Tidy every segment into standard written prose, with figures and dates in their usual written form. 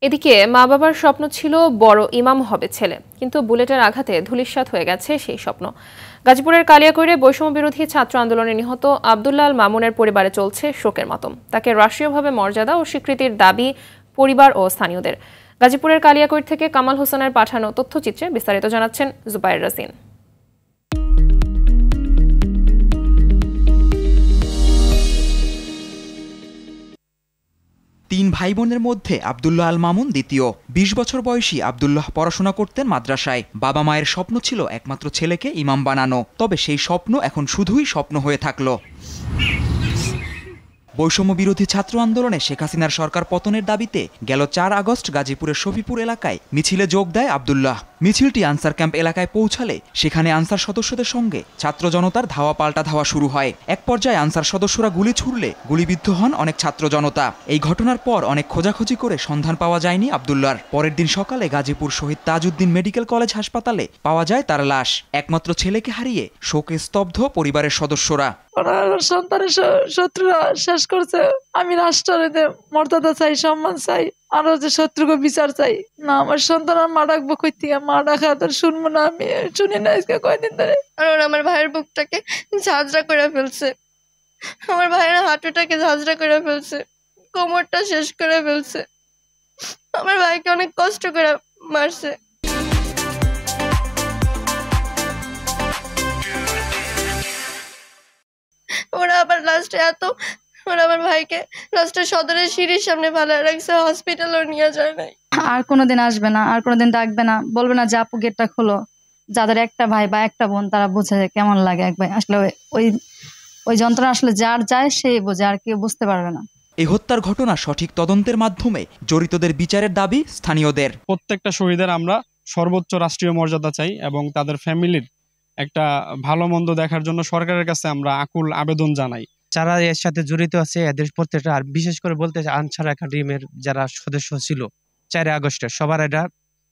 এদিকে মা বাবার স্বপ্ন ছিল বড় ইমাম হবে ছেলে, কিন্তু বুলেটের আঘাতে ধূলিসাৎ হয়ে গেছে সেই স্বপ্ন। গাজীপুরের কালিয়াকৈরে বৈষম্য বিরোধী ছাত্র আন্দোলনে নিহত আব্দুল্লাহ আল মামুনের পরিবারে চলছে শোকের মাতম। তাকে রাষ্ট্রীয়ভাবে মর্যাদা ও স্বীকৃতির দাবি পরিবার ও স্থানীয়দের। গাজীপুরের কালিয়াকৈর থেকে কামাল হোসেনের পাঠানো তথ্যচিত্রে বিস্তারিত জানাচ্ছেন জুবায়ের রাজিন। তিন ভাই বোনের মধ্যে আব্দুল্লাহ আল মামুন দ্বিতীয়। ২০ বছর বয়সী আব্দুল্লাহ পড়াশোনা করতেন মাদ্রাসায়। বাবা মায়ের স্বপ্ন ছিল একমাত্র ছেলেকে ইমাম বানানো, তবে সেই স্বপ্ন এখন শুধুই স্বপ্ন হয়ে থাকলো। বৈষম্য বিরোধী ছাত্র আন্দোলনে শেখ হাসিনার সরকার পতনের দাবিতে গেল ৪ আগস্ট গাজীপুরের শফিপুর এলাকায় মিছিলে যোগ দেয় আব্দুল্লাহ। মিছিলটি আনসার ক্যাম্প এলাকায় পৌঁছালে সেখানে আনসার সদস্যদের সঙ্গে ছাত্র জনতার ধাওয়া পাল্টা ধাওয়া শুরু হয়। এক পর্যায়ে আনসার সদস্যরা গুলি ছুড়লে গুলিবিদ্ধ হন অনেক ছাত্র জনতা। এই ঘটনার পর অনেক খোঁজাখুঁজি করে সন্ধান পাওয়া যায়নি আব্দুল্লাহর। পরের দিন সকালে গাজীপুর শহীদ তাজউদ্দিন মেডিকেল কলেজ হাসপাতালে পাওয়া যায় তার লাশ। একমাত্র ছেলেকে হারিয়ে শোকে স্তব্ধ পরিবারের সদস্যরা। সন্তানের শত্রুরা শেষ করছে। আমি রাষ্ট্রের মর্যাদা চাই, সম্মান চাই, আরো যে শত্রুকে বিচার চাই না। আমার সন্তান মা ডাকবো কই থেকে, মা ডাকা তো শুনবো না, আমি শুনি না আজকে কয়দিন ধরে। আর আমার ভাইয়ের বুকটাকে ঝাঁঝরা করে ফেলছে, আমার ভাইয়ের হাঁটুটাকে ঝাঁঝরা করে ফেলছে, কোমরটা শেষ করে ফেলছে। আমার ভাইকে অনেক কষ্ট করে মারছে। ওরা আবার লাস্টে ওরা আমার ভাইকে লাস্টে সদরের সিঁড়ির সামনে ফেলে রাখছে, হসপিটালও নিয়ে যায় নাই। আর কোনোদিন আসবে না, আর কোনোদিন ডাকবে না, বলবে না যে আপু গেটটা খোলো। যাদের একটা ভাই বা একটা বোন তারা বুঝে যায় কেমন লাগে এক ভাই। আসলে ওই যন্ত্রণা আসলে যার যায় সেই বোঝে, আর কেউ বুঝতে পারবে না। এই হত্যার ঘটনা সঠিক তদন্তের মাধ্যমে জড়িতদের বিচারের দাবি স্থানীয়দের। প্রত্যেকটা শহীদের আমরা সর্বোচ্চ রাষ্ট্রীয় মর্যাদা চাই এবং তাদের ফ্যামিলির একটা ভালো মন্দ দেখার জন্য সরকারের কাছে আমরা আকুল আবেদন জানাই। যারা এর সাথে জড়িত আছে এদের প্রত্যেকটা, আর বিশেষ করে বলতে আনসার একাডেমির যারা সদস্য ছিল ৪ আগস্টে সবার এটা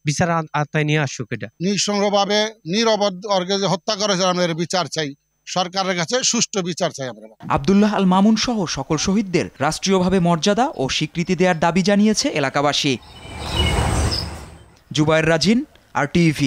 বিচার আওতায় নিয়ে আসুক। এটা নিঃসঙ্গভাবে নিরবধ হত্যা করেছে, আমরা বিচার চাই, সরকারের কাছে সুষ্ঠু বিচার চাই আমরা। আব্দুল্লাহ আল মামুন সহ সকল শহীদদের রাষ্ট্রীয়ভাবে মর্যাদা ও স্বীকৃতি দেওয়ার দাবি জানিয়েছে এলাকাবাসী। জুবায়ের রাজিন, RTV।